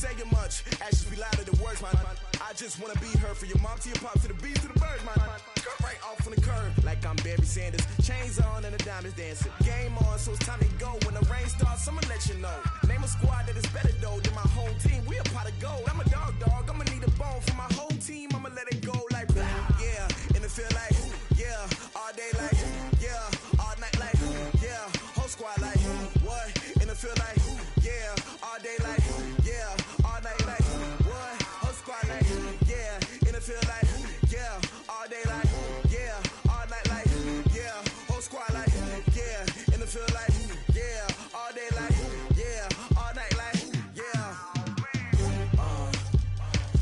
saying much. Actions be louder than words, man. I just wanna be heard for your mom to your pop to the bees to the birds, man. Cut right off on the curb like I'm Barry Sanders. Chains on and the diamonds dancing. Game on, so it's time to go. When the rain starts, I'ma let you know. Name a squad that is better though than my home team. We a pot of gold. I'm a dog. I'ma need a bone for my whole team. I'ma let it go like blah. Yeah, and it feel like yeah, all day like yeah, all night like yeah, whole squad like what? And it feel like yeah, all day like yeah, all night like what? Whole squad like yeah, and it feel like yeah, all day like yeah, all night like yeah, whole squad like yeah, and it feel like yeah, all day like yeah, all night like yeah.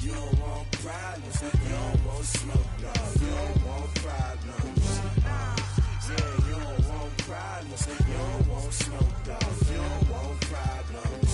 You don't want problems, you don't want smoke, dog. You don't want problems. Yeah, you don't want problems, you don't want smoke, dog. You don't want problems.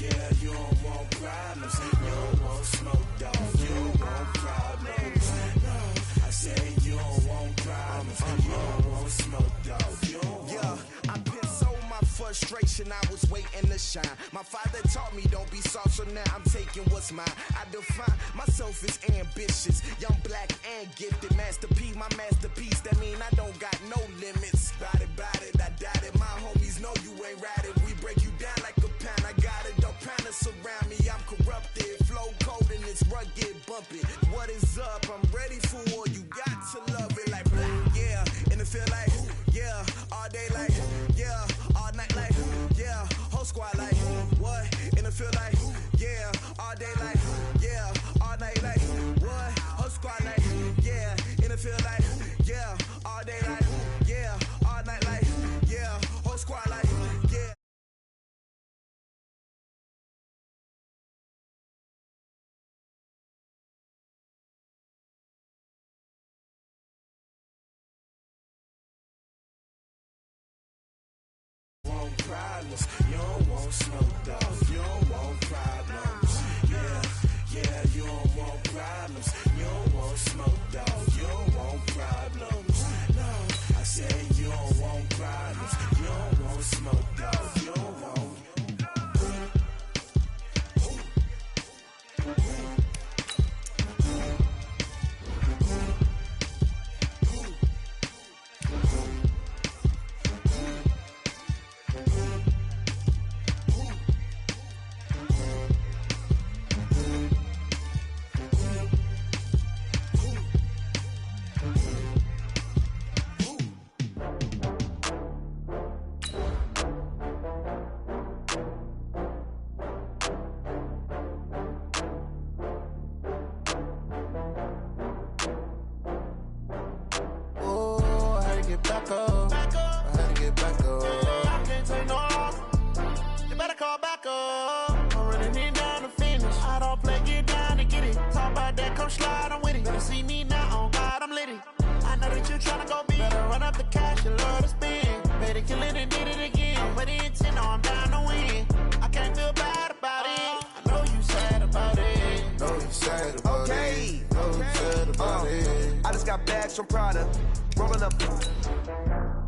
Yeah, you don't want problems, you don't want smoke, dog. You don't want problems. No, I say you don't want problems, you don't want smoke, dog. You don't want. Yeah, I pissed so my frustration, I was waiting to shine. My father taught me don't be soft, so now I'm taking what's mine. I define myself as ambitious, young, black, and gifted. Master P, my masterpiece. That mean I don't got no limits. Bout it, I doubt it. My homies know you ain't ratted. We break you down like a pound. I got it, dog pounders surround me. I'm corrupted, flow cold and it's rugged, bumpy. What is up? I'm ready for war. You got to love it like blah. Yeah, and it feel like yeah, all day like yeah, all night like yeah, whole squad like what? And it feel like yeah, all day like yeah, all night like what? Whole squad like yeah, and it feel like yeah, all day like yeah, all night like yeah, whole squad like yeah. Problems. You don't want smoke, dog. You don't want problems. Yeah, you don't want problems. You don't want smoke, dog. You don't want problems. No, I said you don't want problems. You don't want smoke, dog. You don't want. From Prada, rolling up.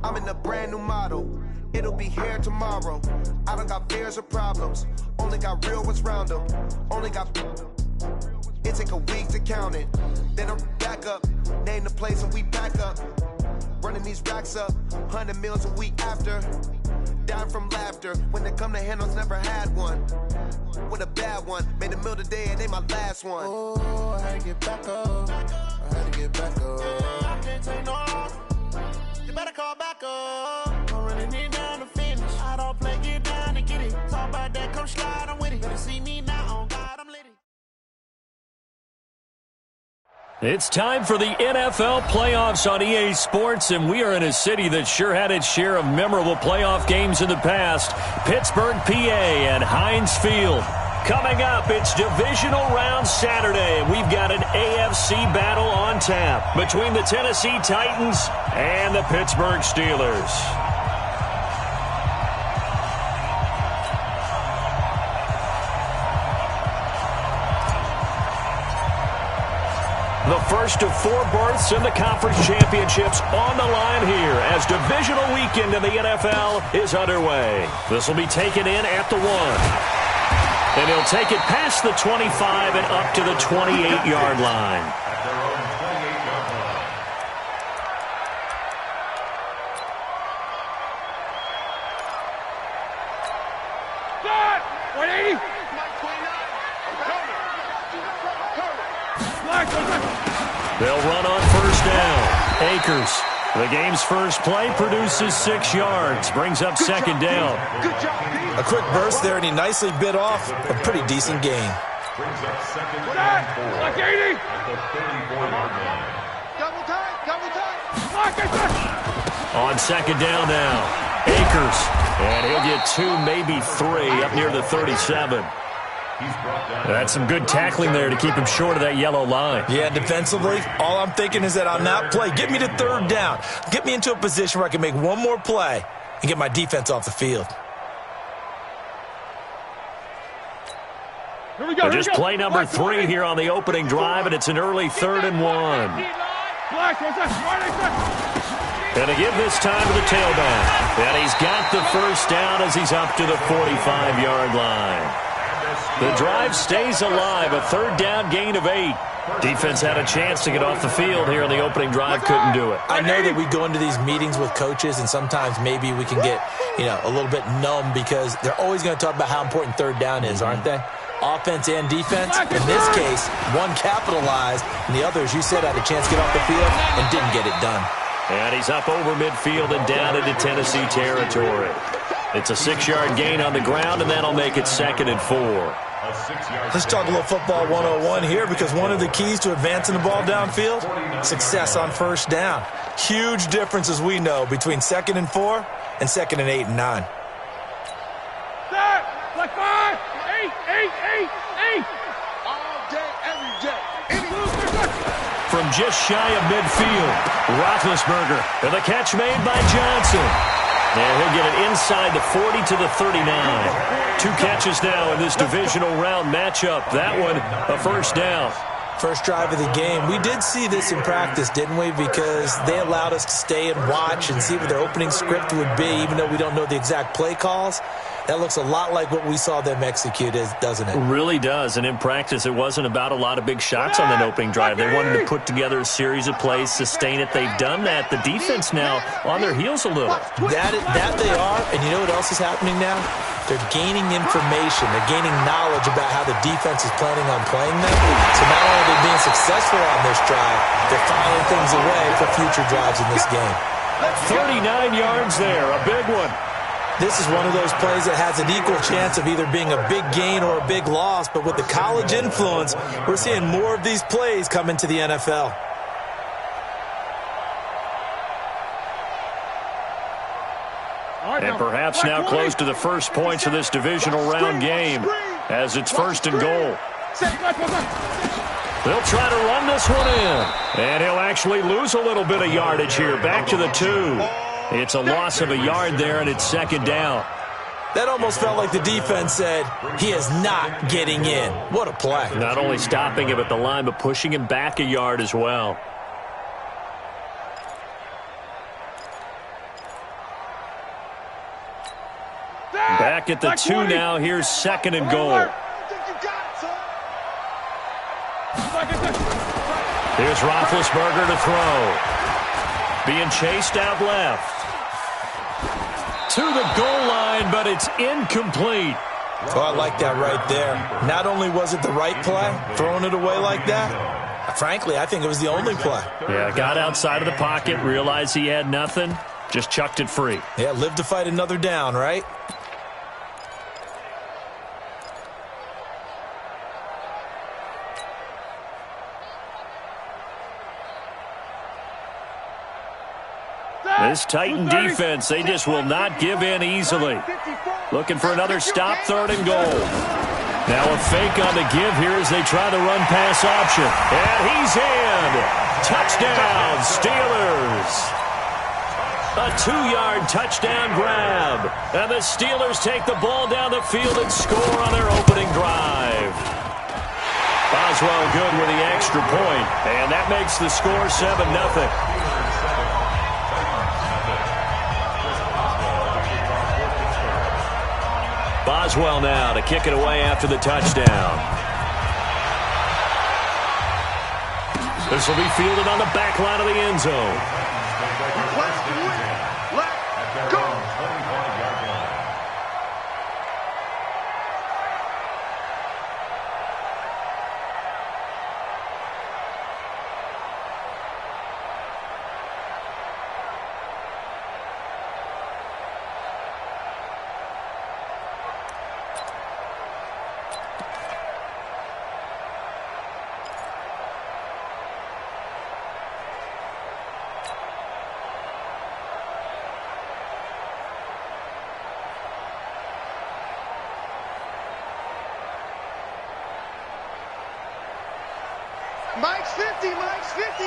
I'm in a brand new model. It'll be here tomorrow. I don't got fears or problems. Only got real ones round them. Only got. It take a week to count it. Then I'm back up. Name the place and we back up. Running these racks up. 100 meals a week after. Down from laughter. When they come to handles, never had one. With a bad one. Made a meal today and they my last one. Oh, I had to get back up. I had to get back up. I can't take no loss. You better call back up. I'm running it down to finish. I don't play, get down and get it. Talk about that, come slide, I'm with it. Better see me now, on God, I'm litty. It's time for the NFL playoffs on EA Sports, and we are in a city that sure had its share of memorable playoff games in the past. Pittsburgh, PA, and Heinz Field. Coming up, it's Divisional Round Saturday, and we've got an AFC battle on tap between the Tennessee Titans and the Pittsburgh Steelers. The first of four berths in the conference championships on the line here as divisional weekend in the NFL is underway. This will be taken in at the 1. And he'll take it past the 25 and up to the 28-yard line. They'll run on first down. Akers, the game's first play, produces 6 yards, brings up second down. A quick burst there, and he nicely bit off a pretty decent gain. On second down now, Akers, and he'll get 2, maybe 3, up near the 37. That's some good tackling there to keep him short of that yellow line. Yeah, defensively, all I'm thinking is that on that play, get me to third down. Get me into a position where I can make one more play and get my defense off the field. Just play number 3 here on the opening drive, and it's an early 3rd and 1. And to give this time to the tailback. And he's got the first down as he's up to the 45-yard line. The drive stays alive, a 3rd down gain of 8. Defense had a chance to get off the field here on the opening drive, couldn't do it. I know that we go into these meetings with coaches, and sometimes maybe we can get, a little bit numb because they're always going to talk about how important 3rd down is, aren't they? Offense and defense. In this case, one capitalized, and the other, as you said, had a chance to get off the field and didn't get it done. And he's up over midfield and down into Tennessee territory. It's a 6-yard gain on the ground, and that'll make it 2nd and 4. Let's talk a little football 101 here, because one of the keys to advancing the ball downfield, success on first down. Huge difference, as we know, between 2nd and 4 and 2nd and 8 and 9. Like 5, 8. All day, every day. From just shy of midfield, Roethlisberger, and the catch made by Johnson. And he'll get it inside the 40 to the 39. 2 catches now in this divisional round matchup. That one, a first down. First drive of the game. We did see this in practice, didn't we? Because they allowed us to stay and watch and see what their opening script would be, even though we don't know the exact play calls. That looks a lot like what we saw them execute, doesn't it? It really does. And in practice, it wasn't about a lot of big shots on that opening drive. They wanted to put together a series of plays, sustain it. They've done that. The defense now on their heels a little. That they are. And you know what else is happening now? They're gaining information. They're gaining knowledge about how the defense is planning on playing them. So not only are they being successful on this drive, they're filing things away for future drives in this game. 39 yards there, a big one. This is one of those plays that has an equal chance of either being a big gain or a big loss. But with the college influence, we're seeing more of these plays come into the NFL. And perhaps now close to the first points of this divisional round game as it's 1st and goal. They'll try to run this one in. And he'll actually lose a little bit of yardage here. Back to the 2. It's a loss of a yard there, and it's 2nd down. That almost felt like the defense said, he is not getting in. What a play. Not only stopping him at the line, but pushing him back a yard as well. Back at the 2 now. Here's 2nd and goal. Here's Roethlisberger to throw. Being chased out left. To the goal line, but it's incomplete. Oh, I like that right there. Not only was it the right play, throwing it away like that, frankly, I think it was the only play. Yeah, got outside of the pocket, realized he had nothing, just chucked it free. Yeah, live to fight another down, right? This Titan defense, they just will not give in easily. Looking for another stop, 3rd and goal. Now a fake on the give here as they try the run-pass option. And he's in. Touchdown, Steelers. A 2-yard touchdown grab. And the Steelers take the ball down the field and score on their opening drive. Boswell good with the extra point. And that makes the score 7-0. Boswell now to kick it away after the touchdown. This will be fielded on the back line of the end zone. Let's go. Mike's 50, Mike's 50.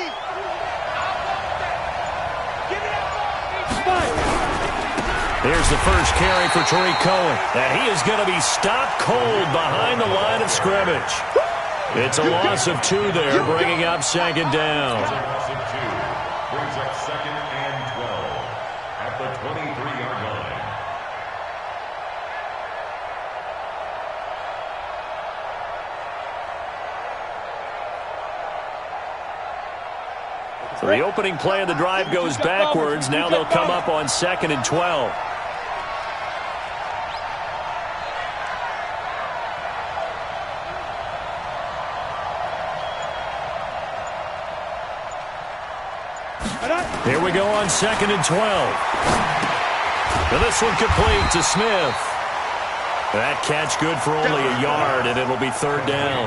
Here's the first carry for Tariq Cohen. And he is going to be stopped cold behind the line of scrimmage. It's a loss of 2 there, bringing up second down. Loss of 2 brings up 2nd and 12 at the 23-yard line. So the opening play of the drive goes backwards. Now they'll come up on 2nd and 12. Here we go on 2nd and 12. Now this one complete to Smith. That catch good for only a yard, and it'll be 3rd down.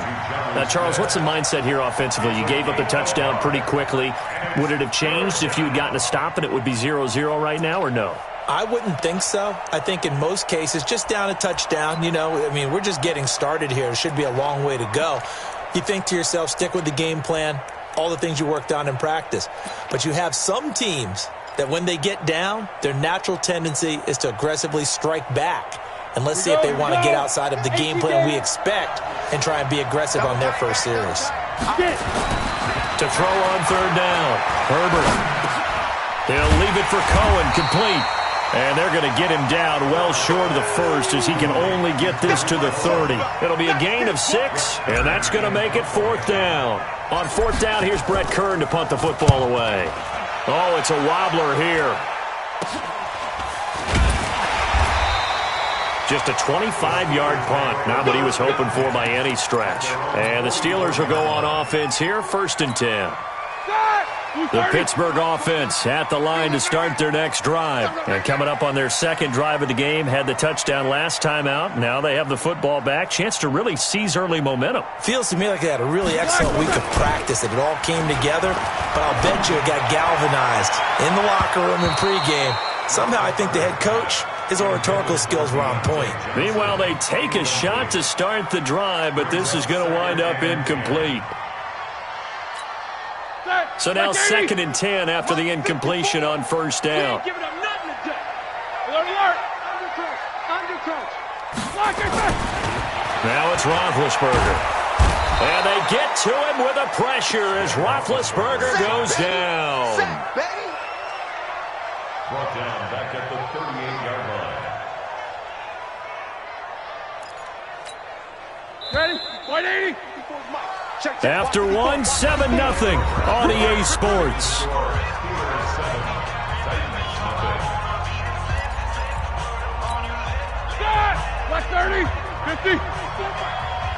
Now, Charles, what's the mindset here offensively? You gave up the touchdown pretty quickly. Would it have changed if you had gotten a stop and it would be 0-0 right now, or no? I wouldn't think so. I think in most cases, just down a touchdown, we're just getting started here. It should be a long way to go. You think to yourself, stick with the game plan, all the things you worked on in practice. But you have some teams that when they get down, their natural tendency is to aggressively strike back. And let's see if they want to get outside of the game plan we expect and try and be aggressive on their first series. To throw on 3rd down, Herbert. He'll leave it for Cohen, complete. And they're going to get him down well short of the first as he can only get this to the 30. It'll be a gain of 6, and that's going to make it 4th down. On 4th down, here's Brett Kern to punt the football away. Oh, it's a wobbler here. Just a 25-yard punt, not what he was hoping for by any stretch. And the Steelers will go on offense here, 1st and 10. The Pittsburgh offense at the line to start their next drive. And coming up on their 2nd drive of the game, had the touchdown last time out. Now they have the football back. Chance to really seize early momentum. Feels to me like they had a really excellent week of practice, that it all came together. But I'll bet you it got galvanized in the locker room in pregame. Somehow I think the head coach, his oratorical skills were on point. Meanwhile, they take a shot to start the drive, but this is going to wind up incomplete. So now 2nd and 10 after the incompletion on 1st down. Give it up nothing today. Alert. Under coach. Now it's Roethlisberger. And they get to him with a pressure as Roethlisberger goes down. Brought down back at the 38-yard line. Ready? 180. After 1, 7-0 on EA Sports. Left 30, 50.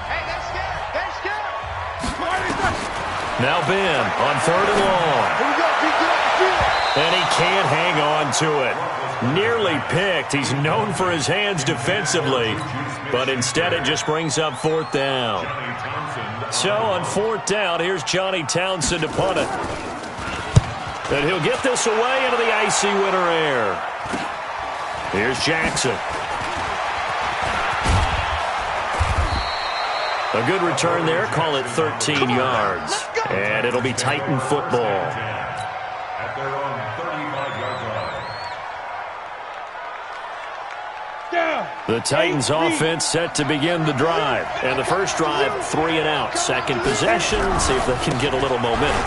Hey, they're scared. Now Ben on 3rd and long. And he can't hang on to it. Nearly picked. He's known for his hands defensively, but instead it just brings up 4th down. So on 4th down, here's Johnny Townsend to punt it. And he'll get this away into the icy winter air. Here's Jackson. A good return there. Call it 13 yards. And it'll be Titan football. At their own 35-yard line. The Titans offense set to begin the drive. And the first drive, 3 and out. Second possession. See if they can get a little momentum.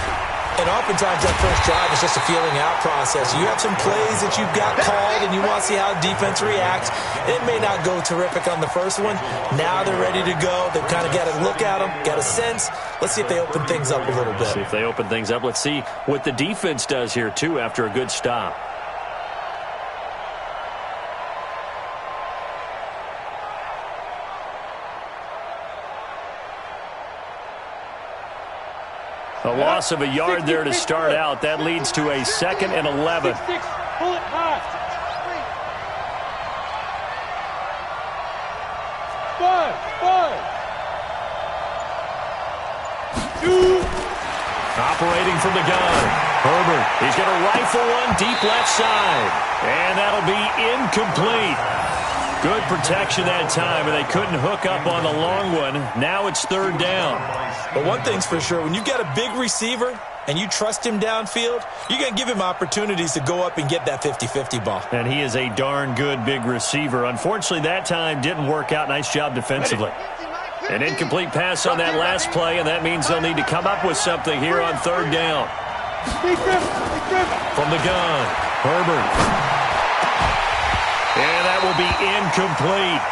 And oftentimes that first drive is just a feeling out process. You have some plays that you've got called and you want to see how defense reacts. It may not go terrific on the first one. Now they're ready to go. They've kind of got to look at them, got a sense. Let's see if they open things up a little bit. See if they open things up. Let's see what the defense does here, too, after a good stop. A loss of a yard there to start out. That leads to a 2nd and 11. Pull it high. 5, 2. Operating from the gun. Herbert, he's going to rifle one deep left side. And that'll be incomplete. Good protection that time, and they couldn't hook up on the long one. Now it's 3rd down. But one thing's for sure, when you've got a big receiver and you trust him downfield, you're going to give him opportunities to go up and get that 50-50 ball. And he is a darn good big receiver. Unfortunately, that time didn't work out. Nice job defensively. An incomplete pass on that last play, and that means they'll need to come up with something here on 3rd down. From the gun, Herbert. And that will be incomplete.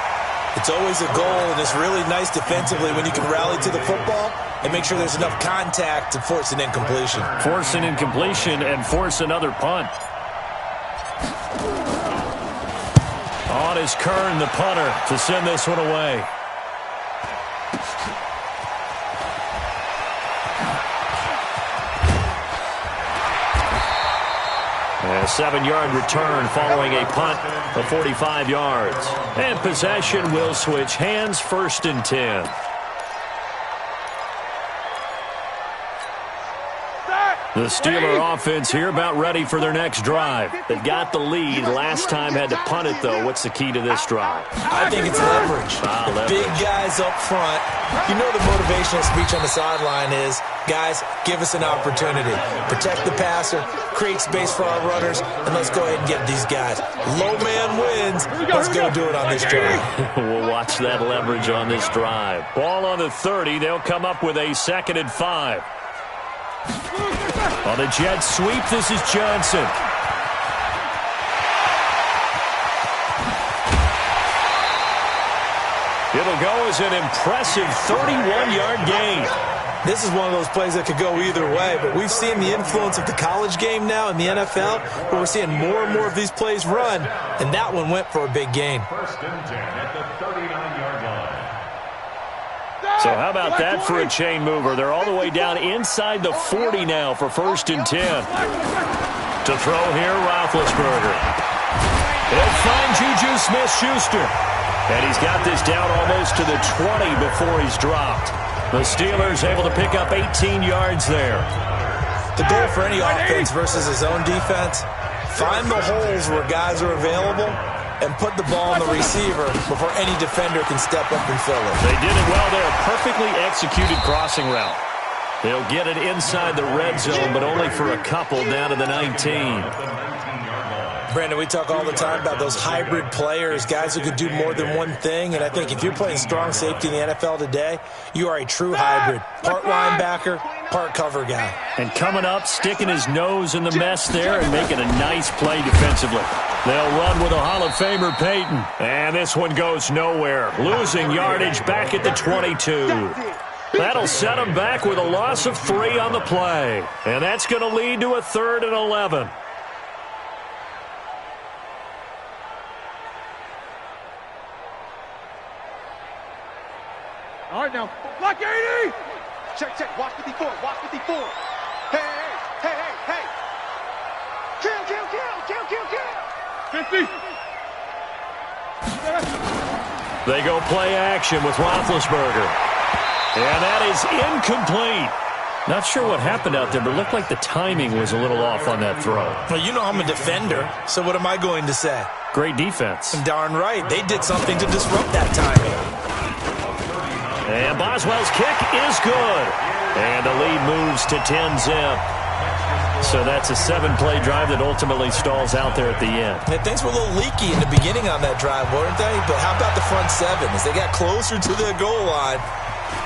It's always a goal, and it's really nice defensively when you can rally to the football and make sure there's enough contact to force an incompletion. Force an incompletion and force another punt. On is Kern, the punter, to send this one away. A 7-yard return following a punt of 45 yards. And possession will switch hands, 1st and 10. The Steeler offense here about ready for their next drive. They've got the lead. Last time had to punt it, though. What's the key to this drive? I think it's leverage. Leverage. Big guys up front. You know the motivational speech on the sideline is, guys, give us an opportunity. Protect the passer, create space for our runners, and let's go ahead and get these guys. Low man wins. Let's go do it on this drive. We'll watch that leverage on this drive. Ball on the 30. They'll come up with a 2nd and 5. On the jet sweep, this is Johnson. It'll go as an impressive 31-yard gain. This is one of those plays that could go either way, but we've seen the influence of the college game now in the NFL, where we're seeing more and more of these plays run, and that one went for a big gain. 1st and 10 at the 39-yard line. So how about that for a chain mover? They're all the way down inside the 40 now for 1st and 10. To throw here, Roethlisberger. He'll find Juju Smith-Schuster. And he's got this down almost to the 20 before he's dropped. The Steelers able to pick up 18 yards there. The goal for any offense versus his own defense, find the holes where guys are available and put the ball on the receiver before any defender can step up and fill it. They did it well there. Perfectly executed crossing route. They'll get it inside the red zone, but only for a couple down to the 19. Brandon, we talk all the time about those hybrid players, guys who could do more than one thing, and I think if you're playing strong safety in the NFL today, you are a true hybrid. Part linebacker, part cover guy. And coming up, sticking his nose in the mess there and making a nice play defensively. They'll run with a Hall of Famer, Peyton. And this one goes nowhere. Losing yardage back at the 22. That'll set him back with a loss of 3 on the play. And that's going to lead to a 3rd and 11. All right, now. Block 80! Check. Watch 54. Watch 54. Hey. Kill. 50. They go play action with Roethlisberger. And that is incomplete. Not sure what happened out there, but it looked like the timing was a little off on that throw. Well, you know I'm a defender, so what am I going to say? Great defense. Darn right. They did something to disrupt that timing. And Boswell's kick is good. And the lead moves to 10-zip. So that's a 7-play drive that ultimately stalls out there at the end. And things were a little leaky in the beginning on that drive, weren't they? But how about the front 7? As they got closer to the goal line,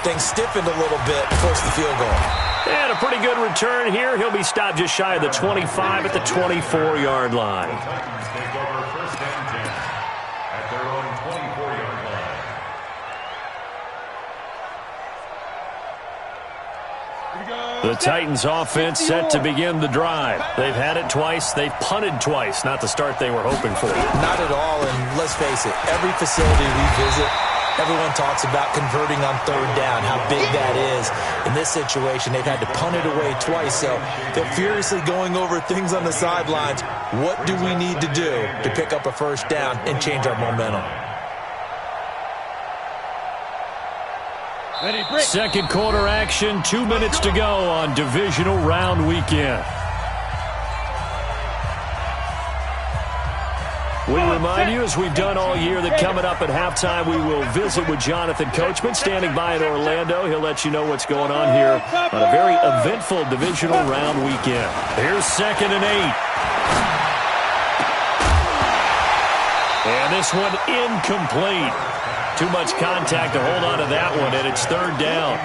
things stiffened a little bit, forced the field goal. And a pretty good return here. He'll be stopped just shy of the 25 at the 24-yard line. The Titans take over first and 10 at their own 24-yard line. The Titans offense set to begin the drive. They've had it twice. They've punted twice. Not the start they were hoping for. Not at all, and let's face it, every facility we visit, everyone talks about converting on third down, how big that is. In this situation, they've had to punt it away twice, so they're furiously going over things on the sidelines. What do we need to do to pick up a first down and change our momentum? Second quarter action, 2 minutes to go on divisional round weekend. We remind you, as we've done all year, that coming up at halftime, we will visit with Jonathan Coachman, standing by in Orlando. He'll let you know what's going on here on a very eventful divisional round weekend. Here's 2nd and 8. And this one incomplete. Too much contact to hold on to that one, and it's 3rd down.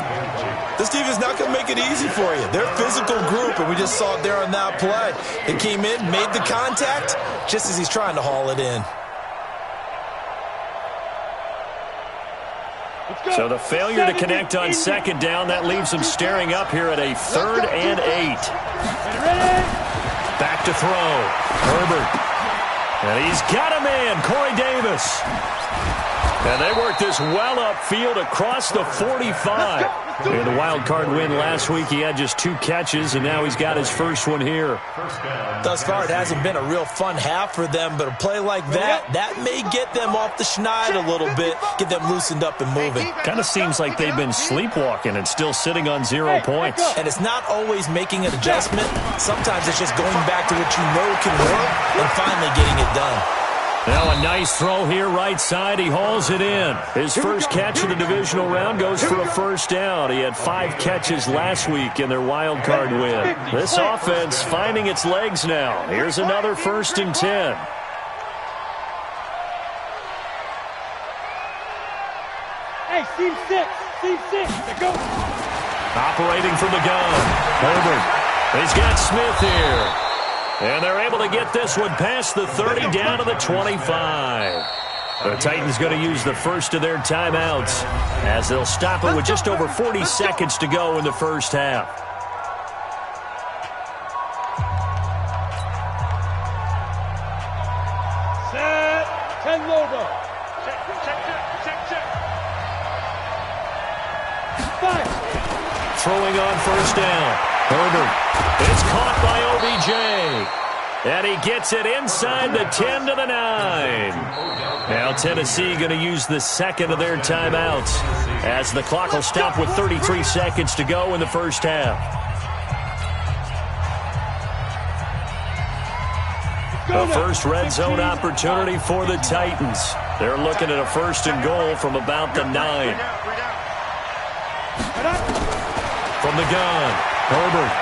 This team is not going to make it easy for you. They're a physical group, and we just saw it there on that play. They came in, made the contact, just as he's trying to haul it in. So the failure to connect on 2nd down, that leaves them staring up here at a 3rd and 8. Back to throw. Herbert. And he's got a man, Corey Davis. And they worked this well upfield across the 45. In the wild card win last week, he had just 2 catches, and now he's got his first one here. Thus far, it hasn't been a real fun half for them, but a play like that may get them off the schneid a little bit, get them loosened up and moving. Kind of seems like they've been sleepwalking and still sitting on 0 points. And it's not always making an adjustment. Sometimes it's just going back to what you know can work and finally getting it done. Now a nice throw here right side. He hauls it in. His first catch of the divisional round goes for a first down. He had 5 catches last week in their wild card win. This offense finding its legs now. Here's another 1st and 10. Hey, Team 6. Team 6. Go. Operating from the gun. Herbert. He's got Smith here. And they're able to get this one past the 30 down to the 25. The Titans going to use the first of their timeouts as they'll stop it with just over 40 seconds to go in the first half. Set. 10 Lobo. Check. 5. Throwing on first down. Herbert. It's caught by OBJ. And he gets it inside the 10 to the 9. Now Tennessee going to use the second of their timeouts as the clock will stop with 33 seconds to go in the first half. The first red zone opportunity for the Titans. They're looking at a 1st and goal from about the 9. From the gun, Herbert.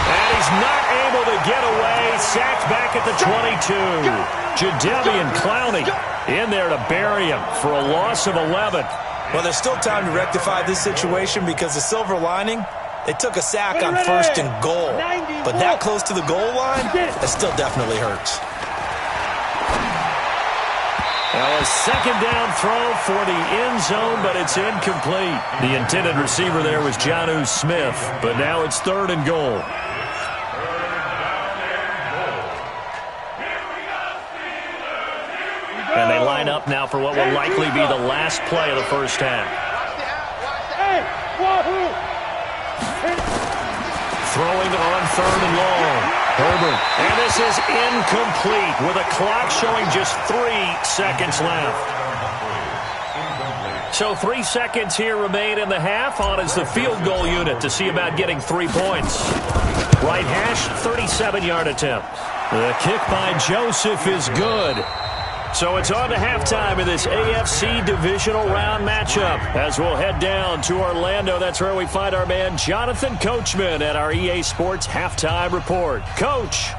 And he's not able to get away. Sacked back at the 22. Jadeveon Clowney in there to bury him for a loss of 11. Well, there's still time to rectify this situation because the silver lining, they took a sack on 1st and goal. But that close to the goal line, that still definitely hurts. Now a 2nd down throw for the end zone, but it's incomplete. The intended receiver there was Jonnu Smith, but now it's 3rd and goal. And they line up now for what will likely be the last play of the first half. Hey, Wahoo! Throwing on 3rd and long. Herbert. And this is incomplete with a clock showing just 3 seconds left. So 3 seconds here remain in the half. On is the field goal unit to see about getting 3 points. Right hash, 37-yard attempt. The kick by Joseph is good. So it's on to halftime in this AFC divisional round matchup. As we'll head down to Orlando, that's where we find our man Jonathan Coachman at our EA Sports Halftime Report. Coach.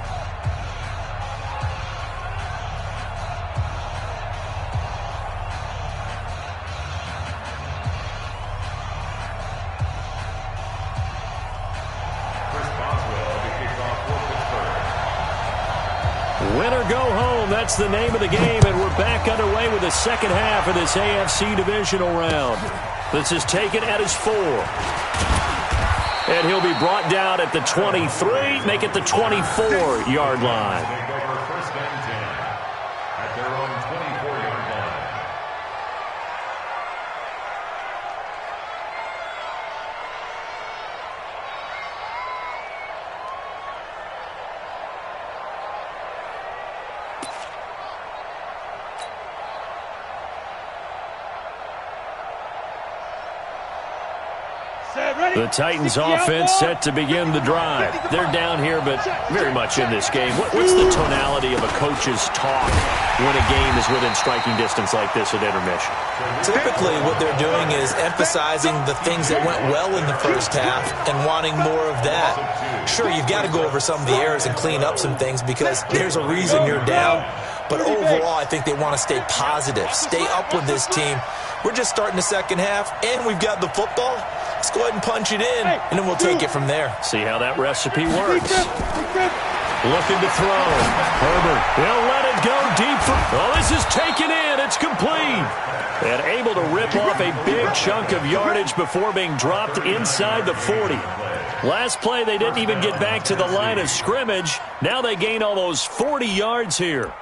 Win or go home, that's the name of the game, and we're back underway with the second half of this AFC divisional round. This is taken at his 4. And he'll be brought down at the 23, make it the 24-yard line. Take over first and 10 at their own 24-yard line. The Titans offense set to begin the drive. They're down here, but very much in this game. What's the tonality of a coach's talk when a game is within striking distance like this at intermission? Typically, what they're doing is emphasizing the things that went well in the first half and wanting more of that. Sure, you've got to go over some of the errors and clean up some things because there's a reason you're down. But overall, I think they want to stay positive, stay up with this team. We're just starting the second half, and we've got the football. Let's go ahead and punch it in, and then we'll take it from there. See how that recipe works. Looking to throw. Herbert, he'll let it go deep. Oh, this is taken in. It's complete. And able to rip off a big chunk of yardage before being dropped inside the 40. Last play, they didn't even get back to the line of scrimmage. Now they gain almost 40 yards here.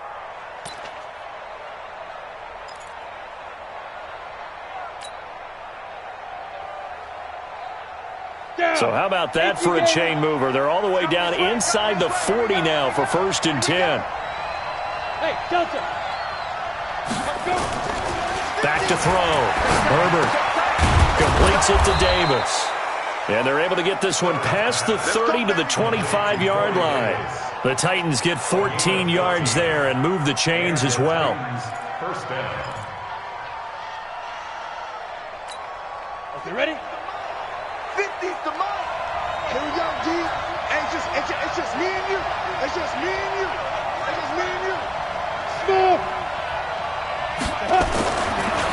So how about that for a chain mover? They're all the way down inside the 40 now for 1st and 10. Hey, Delta. Back to throw. Herbert completes it to Davis. And they're able to get this one past the 30 to the 25-yard line. The Titans get 14 yards there and move the chains as well. First down. Okay, ready? 50's the mark. Here we go, G. It's just me and you. It's just me and you. It's just me and you. Stop.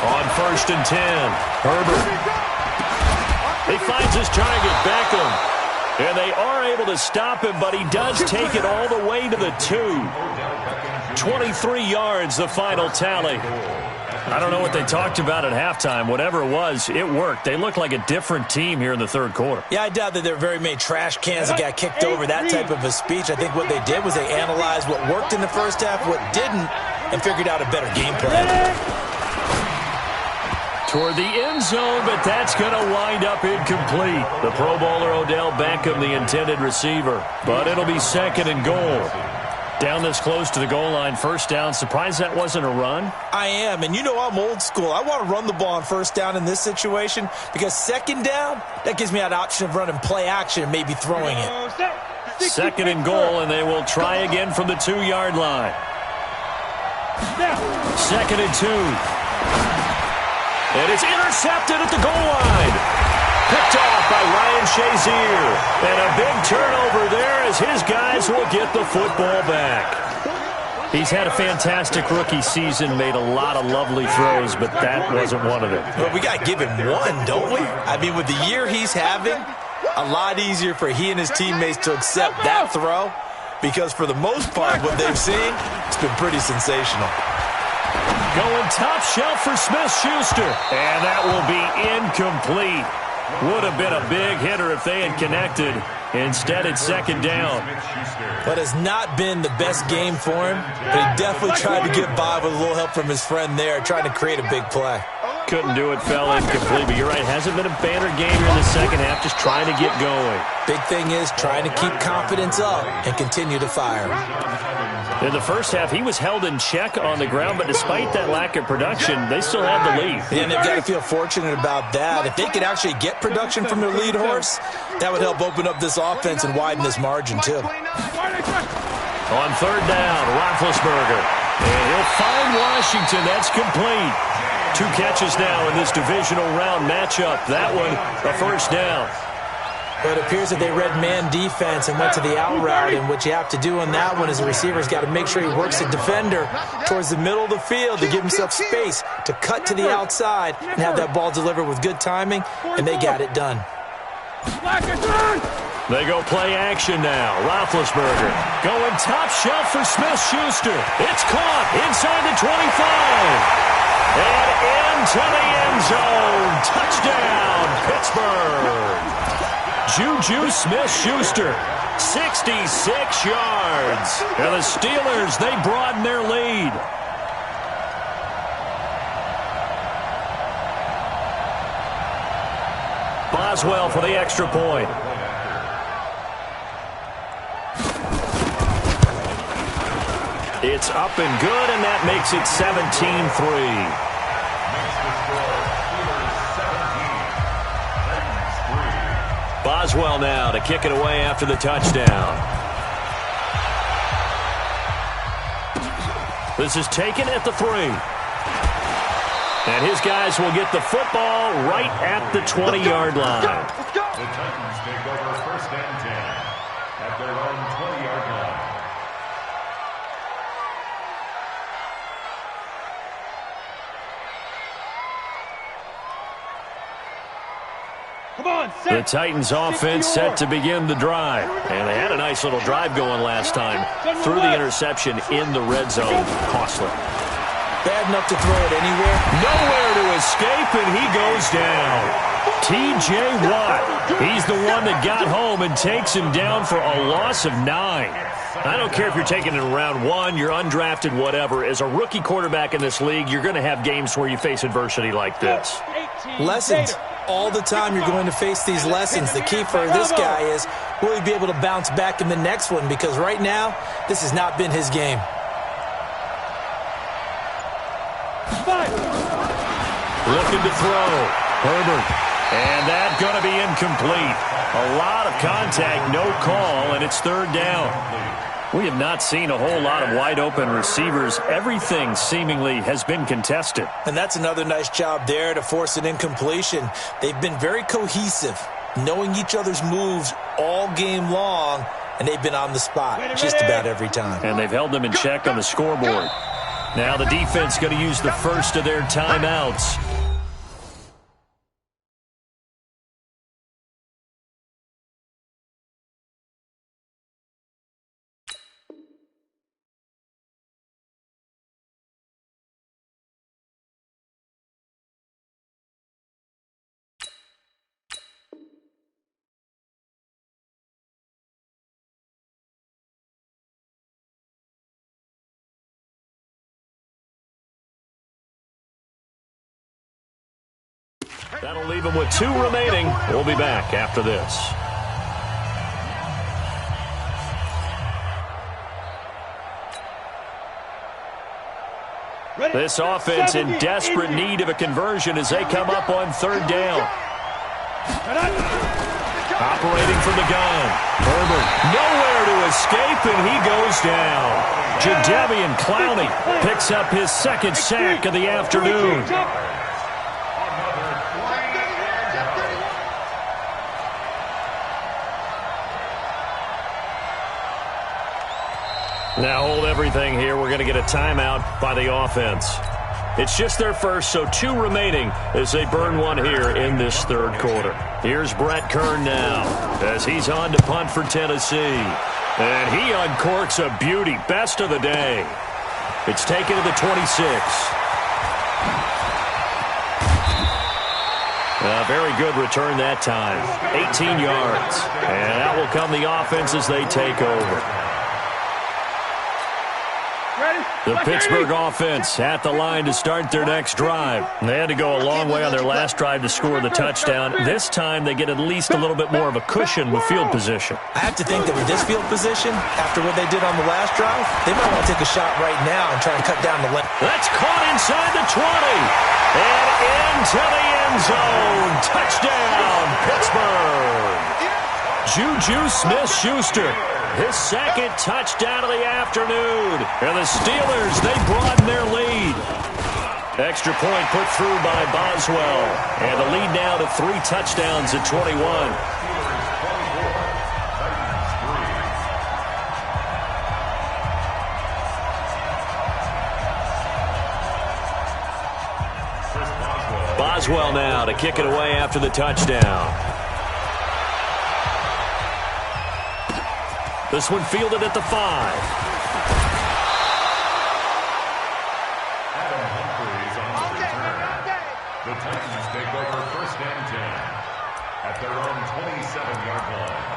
On 1st and 10, Herbert. He finds his target, Beckham. And they are able to stop him, but he does take it all the way to the 2. 23 yards, the final tally. I don't know what they talked about at halftime. Whatever it was, it worked. They look like a different team here in the third quarter. Yeah, I doubt that there are very many trash cans that got kicked over, that type of a speech. I think what they did was they analyzed what worked in the first half, what didn't, and figured out a better game plan. Toward the end zone, but that's going to wind up incomplete. The Pro Bowler Odell Beckham, the intended receiver. But it'll be 2nd and goal. Down this close to the goal line, 1st down. Surprised that wasn't a run? I am, and you know I'm old school. I want to run the ball on 1st down in this situation because 2nd down, that gives me that option of running play action and maybe throwing it. 2nd and goal, and they will try again from the 2-yard line. 2nd and 2. And it's intercepted at the goal line. Picked off by Ryan Shazier. And a big turnover there as his guys will get the football back. He's had a fantastic rookie season, made a lot of lovely throws, but that wasn't one of them. Well, we got to give him one, don't we? I mean, with the year he's having, a lot easier for he and his teammates to accept that throw because for the most part, what they've seen, it's been pretty sensational. Going top shelf for Smith-Schuster. And that will be incomplete. Would have been a big hitter if they had connected. Instead, it's 2nd down. But it's not been the best game for him. But he definitely tried to get by with a little help from his friend there, trying to create a big play. Couldn't do it, fell incomplete. But you're right, hasn't been a banner game here in the second half, just trying to get going. Big thing is trying to keep confidence up and continue to fire. In the first half, he was held in check on the ground, but despite that lack of production, they still had the lead. And they've got to feel fortunate about that. If they could actually get production from their lead horse, that would help open up this offense and widen this margin, too. On 3rd down, Roethlisberger. And he'll find Washington. That's complete. 2 catches now in this divisional round matchup. That one, a 1st down. But it appears that they read man defense and went to the out route, and what you have to do on that one is the receiver's got to make sure he works the defender towards the middle of the field to give himself space to cut to the outside and have that ball delivered with good timing, and they got it done. They go play action now. Roethlisberger going top shelf for Smith-Schuster. It's caught inside the 25. And into the end zone. Touchdown, Pittsburgh. Juju Smith-Schuster, 66 yards. And the Steelers, they broaden their lead. Boswell for the extra point. It's up and good, and that makes it 17-3. Boswell now to kick it away after the touchdown. This is taken at the 3. And his guys will get the football right at the 20-yard line. The Titans take over 1st and 10 at their own 20-yard line. Come on, The Titans offense set to begin the drive. And they had a nice little drive going last time. Threw the interception in the red zone. Costly. Bad enough to throw it anywhere. Nowhere to escape, and he goes down. T.J. Watt. He's the one that got home and takes him down for a loss of 9. I don't care if you're taking it in round 1, you're undrafted, whatever. As a rookie quarterback in this league, you're going to have games where you face adversity like this. Lessons. All the time you're going to face these lessons. The key for this guy is, will he be able to bounce back in the next one? Because right now, this has not been his game. Looking to throw. Herbert. And that's going to be incomplete. A lot of contact, no call, and it's 3rd down. We have not seen a whole lot of wide-open receivers. Everything seemingly has been contested. And that's another nice job there to force an incompletion. They've been very cohesive, knowing each other's moves all game long, and they've been on the spot just about every time. And they've held them in check on the scoreboard. Now the defense going to use the first of their timeouts. That'll leave him with 2 remaining. We'll be back after this. This offense in desperate need of a conversion as they come up on 3rd down. Operating from the gun. Herbert nowhere to escape, and he goes down. Jadeveon Clowney picks up his 2nd sack of the afternoon. Now hold everything here. We're going to get a timeout by the offense. It's just their first, so 2 remaining as they burn one here in this 3rd quarter. Here's Brett Kern now as he's on to punt for Tennessee. And he uncorks a beauty. Best of the day. It's taken to the 26. A very good return that time. 18 yards. And that will come the offense as they take over. The Pittsburgh offense at the line to start their next drive. They had to go a long way on their last drive to score the touchdown. This time they get at least a little bit more of a cushion with field position. I have to think that with this field position, after what they did on the last drive, they might want to take a shot right now and try and cut down the length. That's caught inside the 20. And into the end zone. Touchdown, Pittsburgh. Juju Smith-Schuster. His 2nd touchdown of the afternoon. And the Steelers, they broaden their lead. Extra point put through by Boswell. And the lead now to 3 touchdowns at 21. Boswell now to kick it away after the touchdown. This one fielded at the 5. Adam Humphries on the return. The Titans take over 1st and 10 at their own 27-yard line.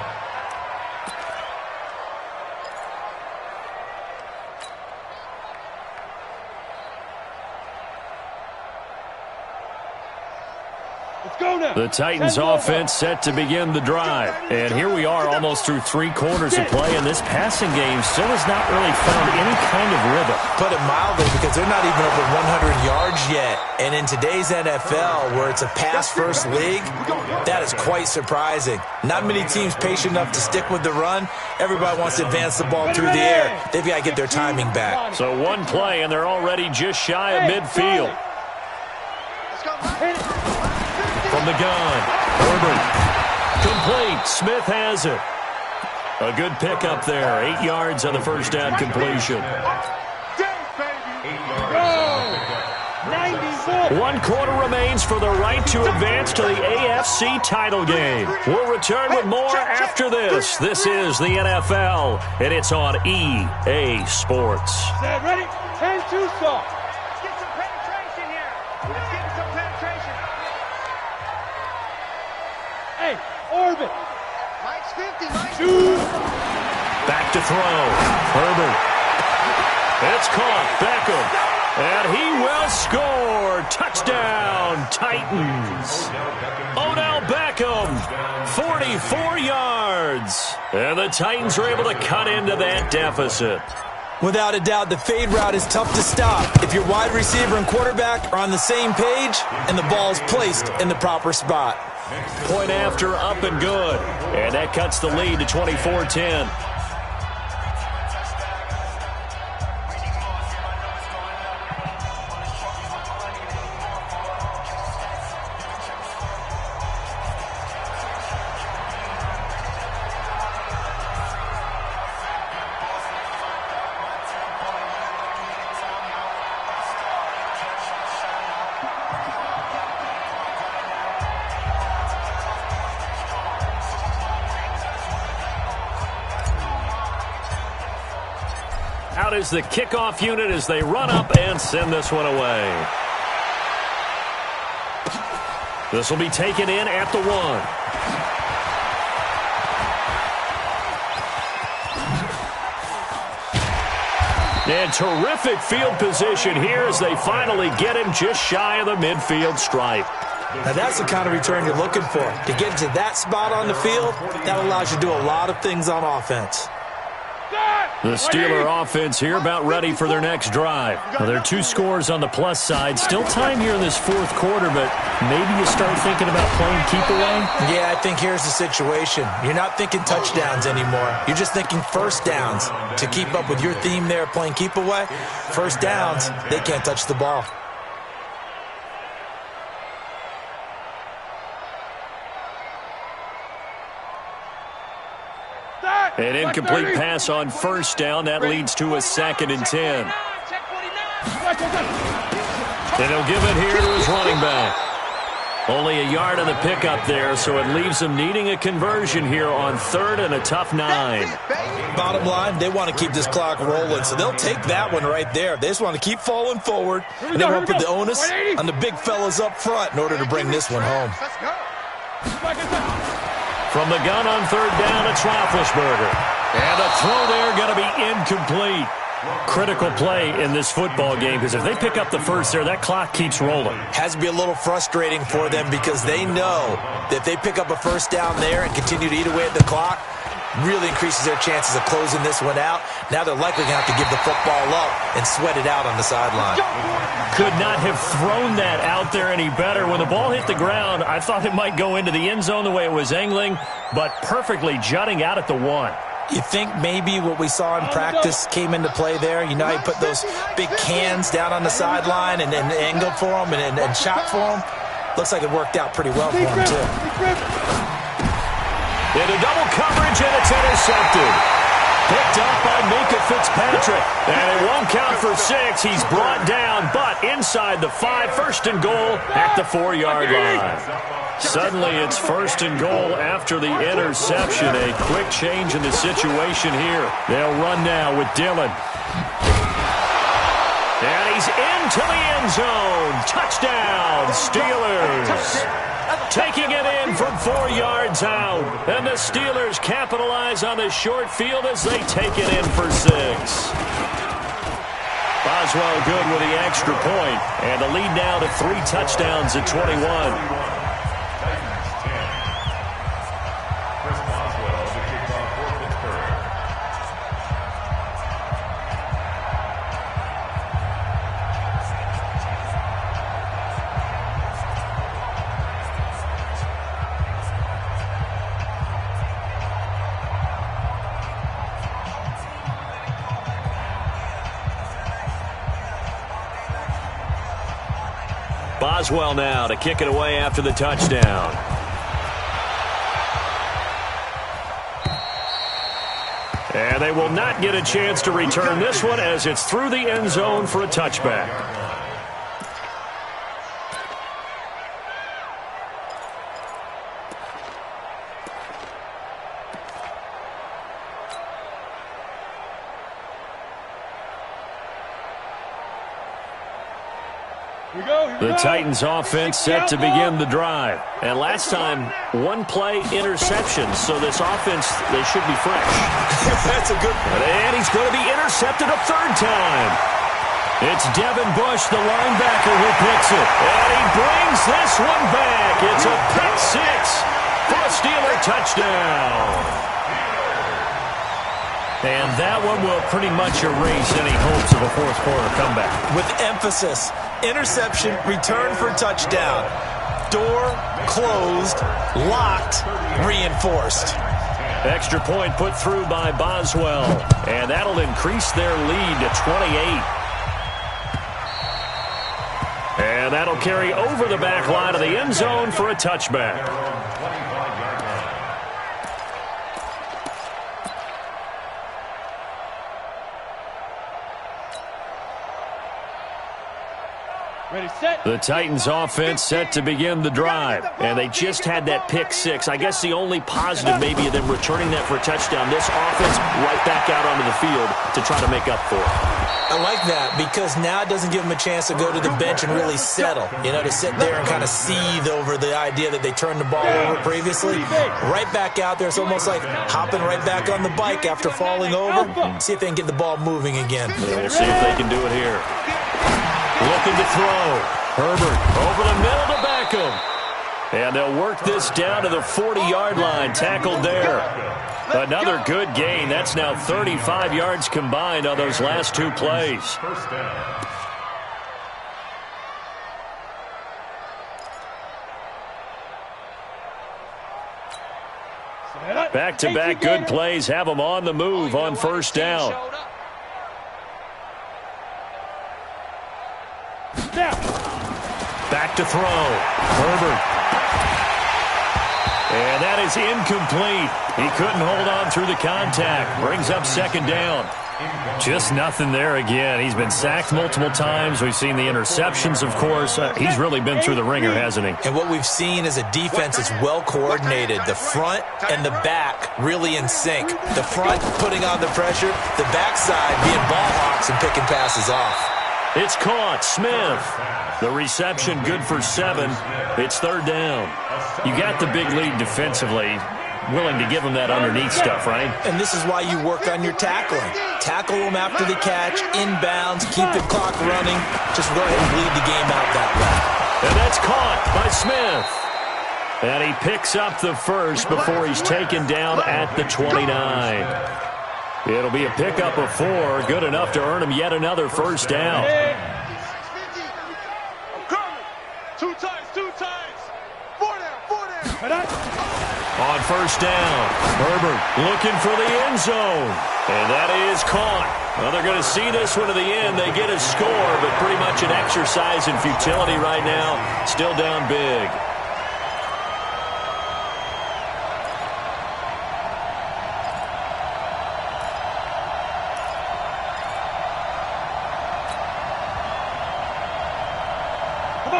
The Titans offense set to begin the drive. And here we are almost through 3 quarters of play, and this passing game still has not really found any kind of rhythm. Put it mildly, because they're not even over 100 yards yet. And in today's NFL, where it's a pass-first league, that is quite surprising. Not many teams patient enough to stick with the run. Everybody wants to advance the ball through the air. They've got to get their timing back. So one play, and they're already just shy of midfield. From the gun, Herbert. Complete. Smith has it. A good pickup there. 8 yards on the first down completion. 1 quarter remains for the right to advance to the AFC title game. We'll return with more after this. This is the NFL, and it's on EA Sports. Ready? 10-2 stop. Let's get some penetration here. Let's get some penetration. Hey, orbit. Mike's 50. Mike's 2. Back to throw. Herbert. It's caught. Beckham. And he will score. Touchdown, Titans. Odell Beckham, 44 yards. And the Titans are able to cut into that deficit. Without a doubt, the fade route is tough to stop if your wide receiver and quarterback are on the same page and the ball is placed in the proper spot. Point after, up and good. And that cuts the lead to 24-10. Out is the kickoff unit as they run up and send this one away. This will be taken in at the 1. And terrific field position here as they finally get him just shy of the midfield stripe. Now that's the kind of return you're looking for. To get into that spot on the field, that allows you to do a lot of things on offense. The Steeler offense here about ready for their next drive. Well, there are 2 scores on the plus side. Still time here in this 4th quarter, but maybe you start thinking about playing keep away? Yeah, I think here's the situation. You're not thinking touchdowns anymore. You're just thinking first downs. To keep up with your theme there, playing keep away, first downs, they can't touch the ball. An incomplete pass on first down. That leads to a 2nd and 10. And he'll give it here to his running back. Only a yard on the pickup there, so it leaves him needing a conversion here on 3rd and a tough 9. Bottom line, they want to keep this clock rolling, so they'll take that one right there. They just want to keep falling forward, and they want to put the onus on the big fellas up front in order to bring this one home. From the gun on 3rd down, it's Roethlisberger. And a throw there going to be incomplete. Critical play in this football game, because if they pick up the first there, that clock keeps rolling. Has to be a little frustrating for them because they know that if they pick up a first down there and continue to eat away at the clock, really increases their chances of closing this one out. Now they're likely going to have to give the football up and sweat it out on the sideline. Could not have thrown that out there any better. When the ball hit the ground, I thought it might go into the end zone the way it was angling, but perfectly jutting out at the 1. You think maybe what we saw in practice came into play there? You know how you put those big cans down on the sideline and angled for them and shot for them? Looks like it worked out pretty well for them, too. Into double coverage, and it's intercepted. Picked up by Minka Fitzpatrick. And it won't count for 6. He's brought down, but inside the 5. First and goal at the 4-yard line. Suddenly it's first and goal after the interception. A quick change in the situation here. They'll run now with Dillon. And he's into the end zone. Touchdown, Steelers. Taking it in from 4 yards out. And the Steelers capitalize on the short field as they take it in for 6. Boswell good with the extra point. And the lead now to 3 touchdowns at 21. Boswell now to kick it away after the touchdown. And they will not get a chance to return this one as it's through the end zone for a touchback. The Titans offense set to begin the drive. And last time, 1-play interception. So this offense, they should be fresh. That's a good one. And he's going to be intercepted a 3rd time. It's Devin Bush, the linebacker, who picks it. And he brings this one back. It's a pick 6 for a Steeler touchdown. And that one will pretty much erase any hopes of a fourth-quarter comeback. With emphasis, interception, return for touchdown. Door closed, locked, reinforced. Extra point put through by Boswell. And that'll increase their lead to 28. And that'll carry over the back line of the end zone for a touchback. The Titans offense set to begin the drive. And they just had that pick 6. I guess the only positive maybe of them returning that for a touchdown. This offense right back out onto the field to try to make up for it. I like that because now it doesn't give them a chance to go to the bench and really settle. You know, to sit there and kind of seethe over the idea that they turned the ball over previously. Right back out there. It's almost like hopping right back on the bike after falling over. See if they can get the ball moving again. Yeah, we'll see if they can do it here. Looking to throw. Herbert over the middle to Beckham. And they'll work this down to the 40-yard line. Tackled there. Another good gain. That's now 35 yards combined on those last 2 plays. Back-to-back good plays have them on the move on first down. Back to throw. Herbert. And that is incomplete. He couldn't hold on through the contact. Brings up 2nd down. Just nothing there again. He's been sacked multiple times. We've seen the interceptions, of course. He's really been through the ringer, hasn't he? And what we've seen is a defense that's well coordinated. The front and the back really in sync. The front putting on the pressure. The backside being ball hawks and picking passes off. It's caught. Smith. The reception good for 7. It's 3rd down. You got the big lead defensively. Willing to give them that underneath stuff, right? And this is why you work on your tackling. Tackle them after the catch, inbounds, keep the clock running. Just go ahead and bleed the game out that way. And that's caught by Smith. And he picks up the first before he's taken down at the 29. It'll be a pickup of 4, good enough to earn him yet another first down. Two times. 4 down. On first down, Herbert looking for the end zone. And that is caught. Well, they're going to see this one to the end. They get a score, but pretty much an exercise in futility right now. Still down big.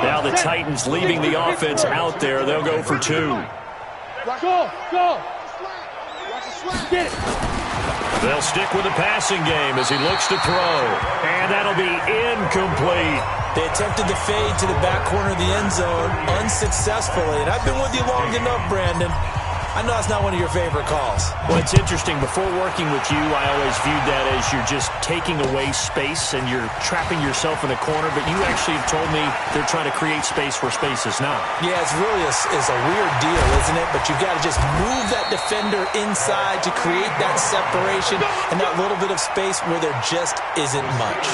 Now the Titans leaving the offense out there. They'll go for 2. Go! Get it! They'll stick with the passing game as he looks to throw. And that'll be incomplete. They attempted to fade to the back corner of the end zone unsuccessfully. And I've been with you long enough, Brandon. I know that's not one of your favorite calls. Well, it's interesting. Before working with you, I always viewed that as you're just taking away space and you're trapping yourself in a corner. But you actually have told me they're trying to create space where space is not. Yeah, it's really a weird deal, isn't it? But you've got to just move that defender inside to create that separation and that little bit of space where there just isn't much.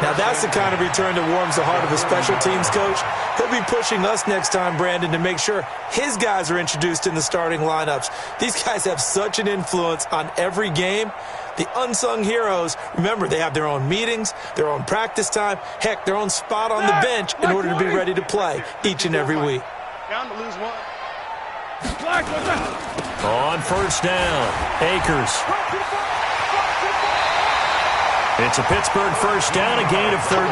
Now, that's the kind of return that warms the heart of a special teams coach. He'll be pushing us next time, Brandon, to make sure his guys are introduced in the starting lineups. These guys have such an influence on every game. The unsung heroes, remember, they have their own meetings, their own practice time, heck, their own spot on the bench in order to be ready to play each and every week. Down to lose one. On first down, Akers. It's a Pittsburgh first down, a gain of 13.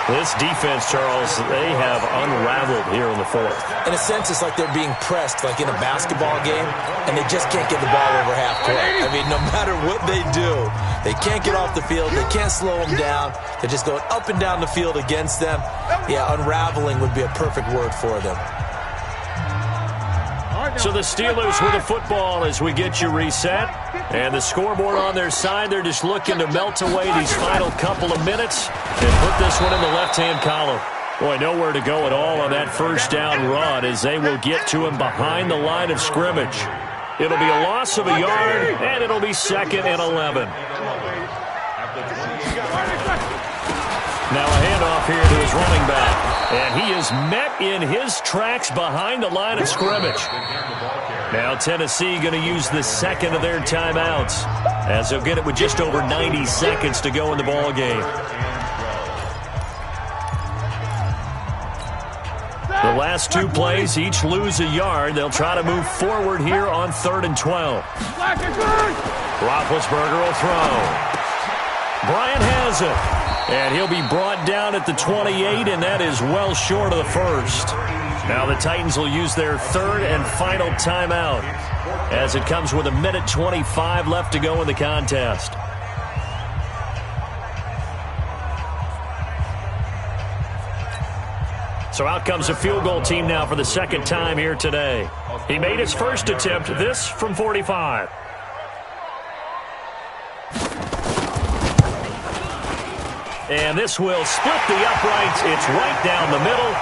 This defense, Charles, they have unraveled here in the fourth. In a sense, it's like they're being pressed like in a basketball game, and they just can't get the ball over half court. I mean, no matter what they do, they can't get off the field. They can't slow them down. They're just going up and down the field against them. Yeah, unraveling would be a perfect word for them. So the Steelers with the football as we get you reset. And the scoreboard on their side, they're just looking to melt away these final couple of minutes and put this one in the left-hand column. Boy, nowhere to go at all on that first down run as they will get to him behind the line of scrimmage. It'll be a loss of a yard, and it'll be 2nd and 11. Now a handoff here to his running back. And he is met in his tracks behind the line of scrimmage. Now Tennessee going to use the second of their timeouts as they'll get it with just over 90 seconds to go in the ball game. The last 2 plays, each lose a yard. They'll try to move forward here on 3rd and 12. Roethlisberger will throw. Bryant has it. And he'll be brought down at the 28, and that is well short of the first. Now the Titans will use their 3rd and final timeout as it comes with 1:25 left to go in the contest. So out comes a field goal team now for the second time here today. He made his first attempt, this from 45. And this will split the uprights. It's right down the middle.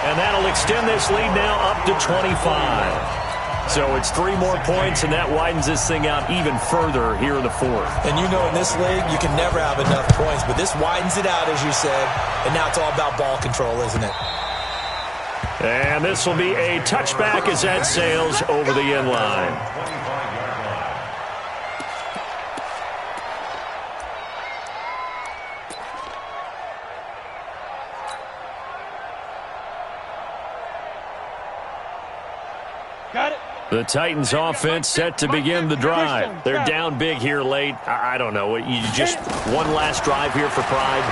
And that'll extend this lead now up to 25. So it's 3 more points, and that widens this thing out even further here in the fourth. And you know in this league, you can never have enough points. But this widens it out, as you said. And now it's all about ball control, isn't it? And this will be a touchback as that sails over the end line. Got it. The Titans offense set to begin the drive. They're down big here late. I don't know. You just one last drive here for pride.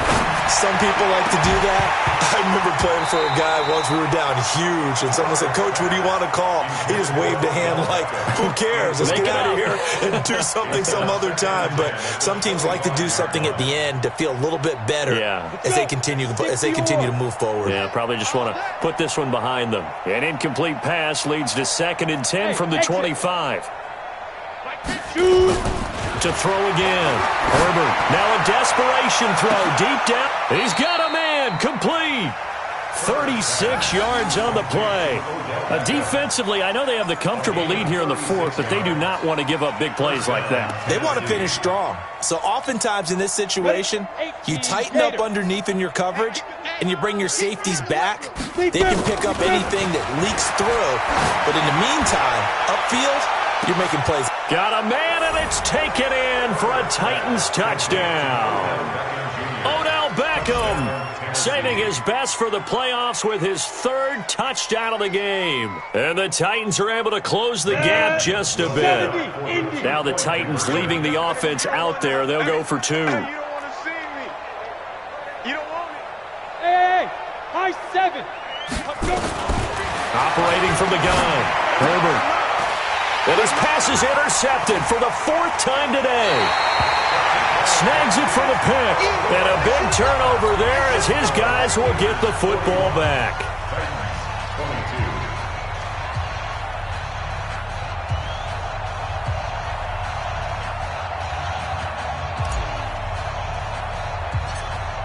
Some people like to do that. I remember playing for a guy once. We were down huge, and someone said, "Coach, what do you want to call?" He just waved a hand like, "Who cares? Let's get out of here and do something some other time." But some teams like to do something at the end to feel a little bit better as they continue to move forward. Yeah, probably just want to put this one behind them. An incomplete pass leads to 2nd and 10 from the 25. To throw again. Herbert. Now a desperation throw deep down. He's got a man. Complete. 36 yards on the play. Defensively, I know they have the comfortable lead here in the fourth, but they do not want to give up big plays like that. They want to finish strong. So oftentimes in this situation, you tighten up underneath in your coverage, and you bring your safeties back. They can pick up anything that leaks through. But in the meantime, upfield, you're making plays. Got a man, and it's taken in for a Titans touchdown. Odell Beckham saving his best for the playoffs with his 3rd touchdown of the game. And the Titans are able to close the gap just a bit. Now the Titans leaving the offense out there. They'll go for 2. You don't want to see me. You don't want it. Hey, I 7. Operating from the gun, Herbert. And his pass is intercepted for the 4th time today. Snags it for the pick. And a big turnover there as his guys will get the football back.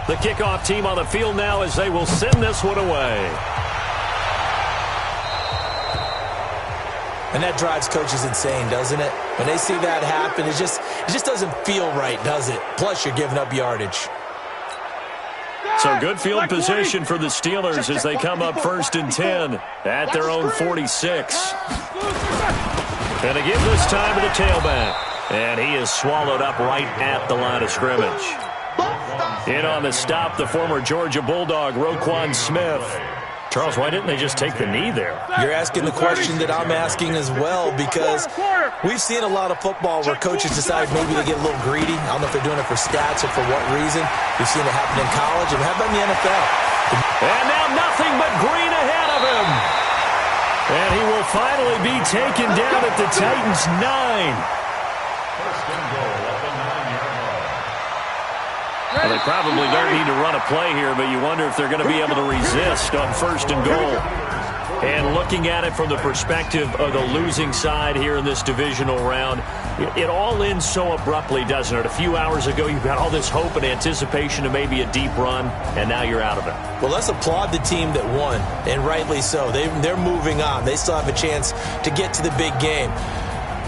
The kickoff team on the field now as they will send this one away. And that drives coaches insane, doesn't it? When they see that happen, it just doesn't feel right, does it? Plus, you're giving up yardage. So good field position for the Steelers as they come up 1st and 10 at their own 46. And they give this time to the tailback. And he is swallowed up right at the line of scrimmage. In on the stop, the former Georgia Bulldog, Roquan Smith. Charles, why didn't they just take the knee there? You're asking the question that I'm asking as well, because we've seen a lot of football where coaches decide maybe they get a little greedy. I don't know if they're doing it for stats or for what reason. We've seen it happen in college, and how about in the NFL? And now nothing but green ahead of him. And he will finally be taken down at the Titans' 9. First and goal at the 9-yard line. Well, they probably don't need to run a play here, but you wonder if they're going to be able to resist on 1st and goal. And looking at it from the perspective of the losing side here in this divisional round, it all ends so abruptly, doesn't it? A few hours ago, you've got all this hope and anticipation of maybe a deep run, and now you're out of it. Well, let's applaud the team that won, and rightly so. They're moving on. They still have a chance to get to the big game.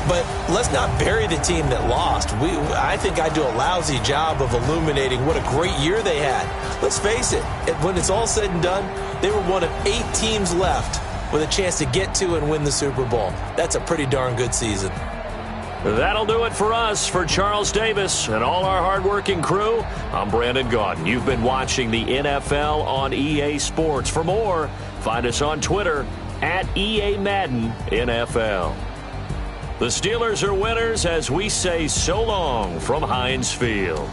But let's not bury the team that lost. I think I do a lousy job of illuminating what a great year they had. Let's face it, when it's all said and done, they were one of 8 teams left with a chance to get to and win the Super Bowl. That's a pretty darn good season. That'll do it for us. For Charles Davis and all our hardworking crew, I'm Brandon Gaudin. You've been watching the NFL on EA Sports. For more, find us on Twitter at EA Madden NFL. The Steelers are winners as we say so long from Heinz Field.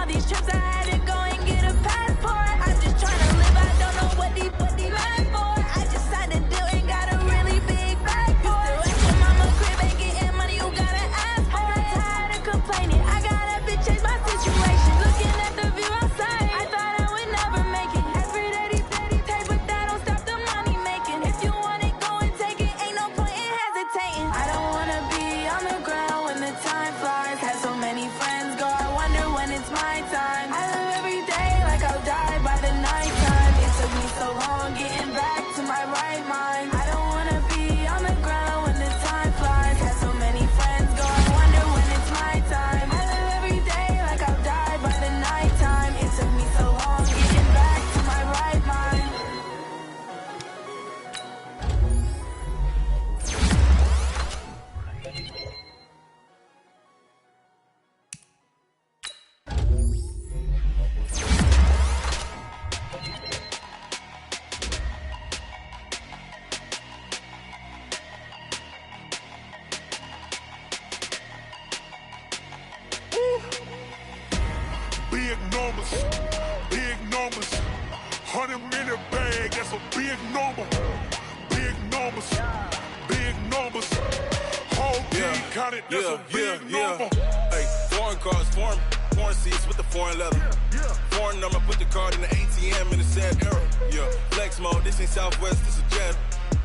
all these trips, I had to go and get a passport. I'm just trying to live, I don't know what they mad for. I just signed a deal and got a really big bag for it. Still at your mama crib, ain't getting money, you gotta ask for it. I'm tired of complaining, I gotta bitch change my situation. Looking at the view outside, I thought I would never make it. Every day these take, but that don't stop the money making. If you want it, go and take it, ain't no point in hesitating. I don't wanna be on the ground when the time flies. Had so many friends go, I wonder when it's my time. I live every day like I'll die by the nighttime. It took me so long getting back to my right mind. I don't wanna be on the ground when the time flies. Had so many friends go, I wonder when it's my time. I live every day like I'll die by the nighttime. It took me so long getting back to my right mind. Big numbers, big numbers. 100-minute bag, that's a big number. Big numbers, big numbers. Whole team counted, that's a big number. Hey, foreign cars, foreign seats with the foreign leather. Foreign number, put the card in the ATM in the sad era. Yeah, flex mode, this ain't Southwest, this is jet.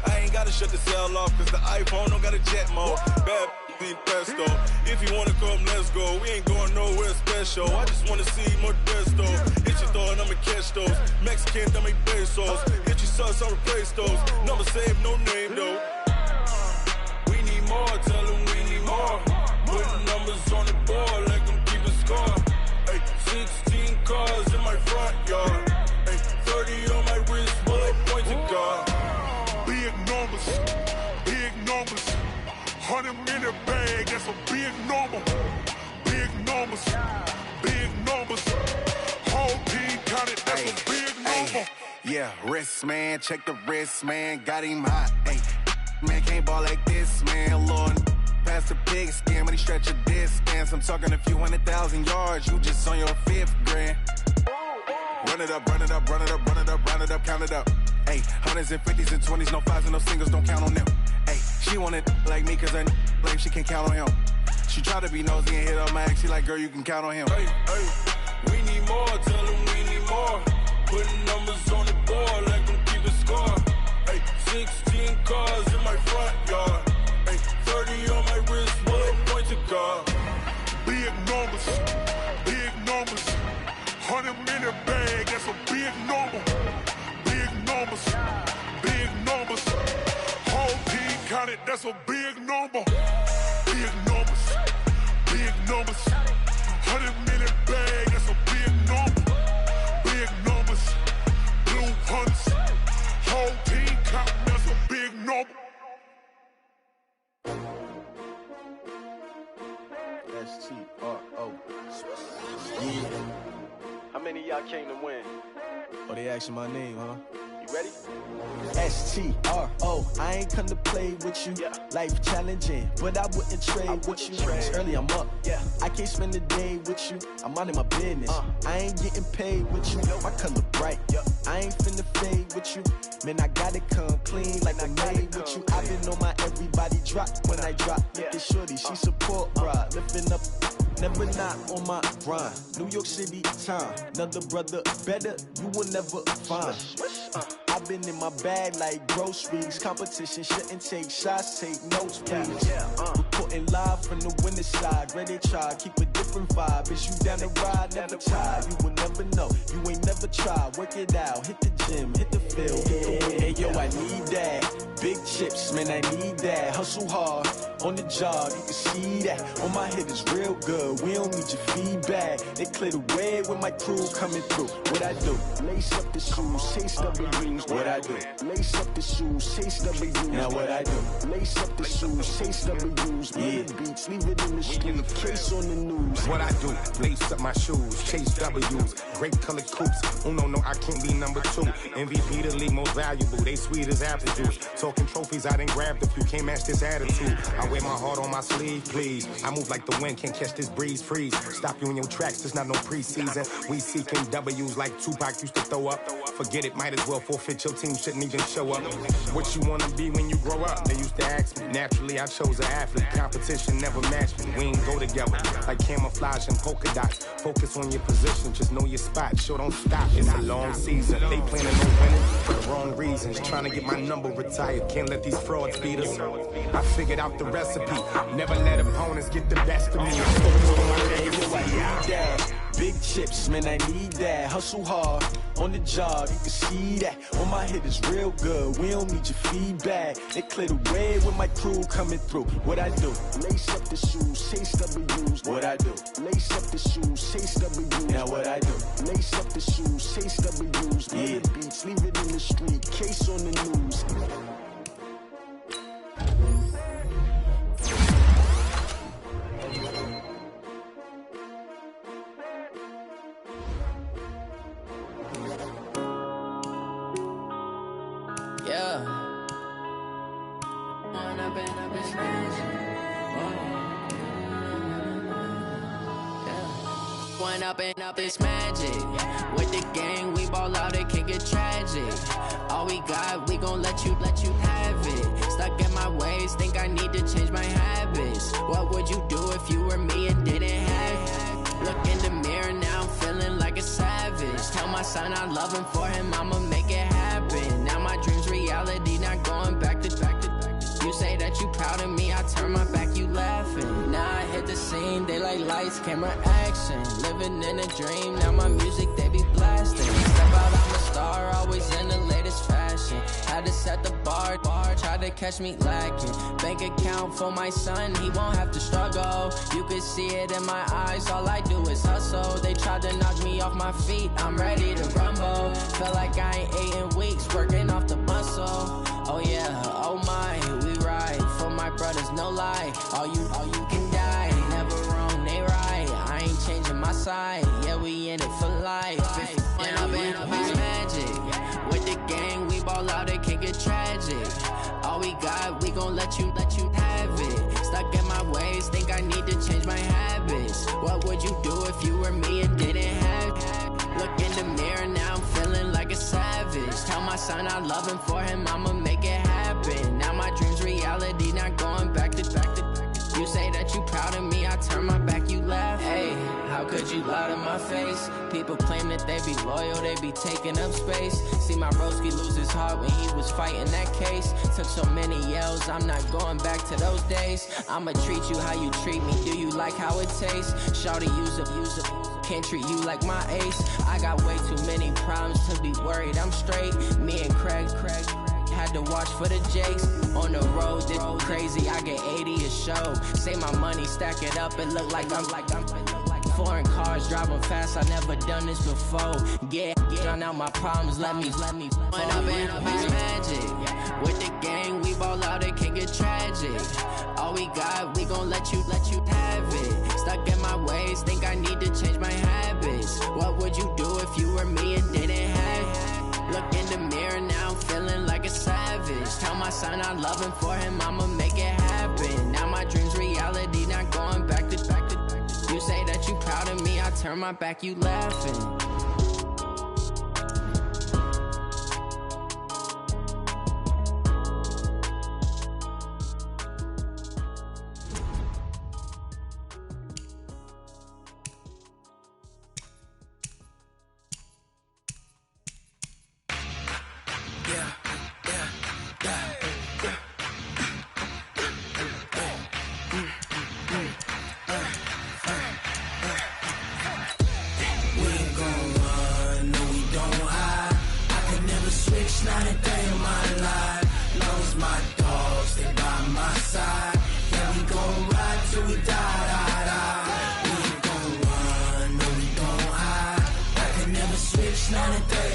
I ain't gotta shut the cell off, cause the iPhone don't got a jet mode. Bad need pesto. If you wanna come, let's go. We ain't going nowhere special. I just wanna see more desto. Hit your thought, I'ma catch those. Mexican, I make pesos. Hit your sauce, I'll replace those. Number saved, no name though. We need more, tell them we need more. Putting numbers on the board, like them keep a score. Hey, 16 cars in my front yard. Hey, 30 on my wrist, bullet points to God. Big numbers, big numbers. 100-minute bag, that's a big number. Big numbers, big numbers. Whole team counted, that's a big number. Yeah, wrist man, check the wrist man, got him hot. Ay, man can't ball like this, man. Lord, past the pig skin when he stretch a distance. I'm talking a few 100,000 yards, you just on your 5th grand. Run it up, run it up, run it up, run it up, run it up, count it up. Ay, 100s and 50s and 20s, no 5s and no singles, don't count on them. Ay, she want it like me cause her lame, she can't count on him. She try to be nosy and hit up my ex, she like, girl, you can count on him. Hey, we need more, tell them we need more. Putting numbers on the board, like them keep a score. Hey, 16 cars in my front yard. Hey, 30 on my wrist, bullet point to God. Big numbers, big numbers. 100-minute bag, that's a big number. Big numbers, big numbers. Whole team counted, that's a big number. Big numbers, big numbers. 100-minute bag, that's a big number. Big numbers, blue hunts. Whole team counting, that's a big number. S-T-R-O. Yeah. How many of y'all came to win? Oh, they asking my name, huh? You ready? S-T-R-O. I ain't come to play with you. Yeah. Life challenging, but I wouldn't trade with you. It's early, I'm up. Yeah. I can't spend the day with you. I'm minding my business. I ain't getting paid with you. My color bright. I ain't finna fade with you. Man, I gotta come clean like I made with you. I been on my everybody drop when I drop. Look at shorty, she support bra. Lifting up, never not on my grind. New York City time. Another brother better, you will never find. I've been in my bag like groceries. Competition shouldn't take shots, take notes, please. Reporting live from the winning side. Ready to try, keep a different vibe. Is you down the ride, never tired. You will never know, you ain't never tried. Work it out, hit the gym, hit the field, hit the win. Hey yo, I need that. Big chips, man, I need that. Hustle hard, on the job, you can see that. On my head is real good, we don't need your feedback. They clear the way when my crew coming through. What I do? Lace up the shoes, chase W's. What I do? Lace up the shoes, chase W's. Now what I do? Lace up the shoes, chase W's. Yeah, beats, leave it in the street, case on the news. What I do? Lace up my shoes, chase W's. Great colored coupes, Uno, no, I can't be number 2. MVP the league most valuable. They sweet as apple juice. Talking trophies, I done grabbed a few. Can't match this attitude. I wear my heart on my sleeve, please. I move like the wind, can't catch this breeze. Freeze. Stop you in your tracks. There's not no preseason. We seeking W's like Tupac used to throw up. Forget it, might as well forfeit. Your team shouldn't even show up. What you wanna be when you grow up? They used to ask me. Naturally, I chose an athlete. Competition never matched me. We ain't go together like camouflage and polka dots. Focus on your position, just know your spot. Sure, don't stop. It's a long season. They planning on winning for the wrong reasons. Trying to get my number retired. Can't let these frauds beat us. I figured out the recipe. Never let opponents get the best of me. Big chips, man, I need that. Hustle hard on the job, you can see that. On my head is real good, we don't need your feedback. They clear the way with my crew coming through. What I do? Lace up the shoes, chase W's. What I do? Lace up the shoes, chase W's. Now what I do? Lace up the shoes, chase W's. Yeah. The beats, leave it in the street, case on the news. Up this magic. With the gang, we ball out, it can get tragic. All we got, we gon' let you have it. Stuck in my ways, think I need to change my habits. What would you do if you were me and didn't have it? Look in the mirror now, I'm feeling like a savage. Tell my son I love him, for him I'ma make it happen. Now my dream's reality, not going back to. You say that you proud of me, I turn my back, you laughing. Now I hit the scene, they like lights, camera, action. Living in a dream, now my music, they be blasting. Step out, I'm a star, always in the latest fashion. Had to set the bar, try to catch me lacking. Bank account for my son, he won't have to struggle. You can see it in my eyes, all I do is hustle. They tried to knock me off my feet, I'm ready to rumble. Feel like I ain't ate in weeks, working off the muscle. Oh yeah, oh my, we ride for my brothers, no lie. All you can die, never wrong, they right. I ain't changing my side, yeah, we in it for life. If up is magic. With the gang, we ball out, it can get tragic. All we got, we gon' let you have it. Stuck in my ways, think I need to change my habits. What would you do if you were me and didn't have it? Look in the mirror, now I'm feeling like a savage. Tell my son I love him, for him I'ma make it happen. Now my dream's reality, not going back to. You say that you proud of me, I turn my back, you laugh. Hey, how could you lie to my face? People claim that they be loyal, they be taking up space. See my broski lose his heart when he was fighting that case. Took so many yells, I'm not going back to those days. I'ma treat you how you treat me, do you like how it tastes? Shawty, use up. Can't treat you like my ace. I got way too many problems to be worried, I'm straight. Me and Craig had to watch for the Jakes. On the road, this crazy, I get 80 a show. Say my money, stack it up, it look like I'm foreign cars, driving fast, I never done this before. Yeah, drown out my problems, let me Went up is magic. With the gang, we ball out, it can get tragic. All we got, we gon' let you have it. Stuck in my ways, think I need to change my habits. What would you do if you were me and didn't have it? Look in the mirror, now I'm feeling like a savage. Tell my son I love him, for him I'ma make it happen. Now my dream's reality, not going back to. You say that you proud of me, I turn my back, you laughing. Not a day.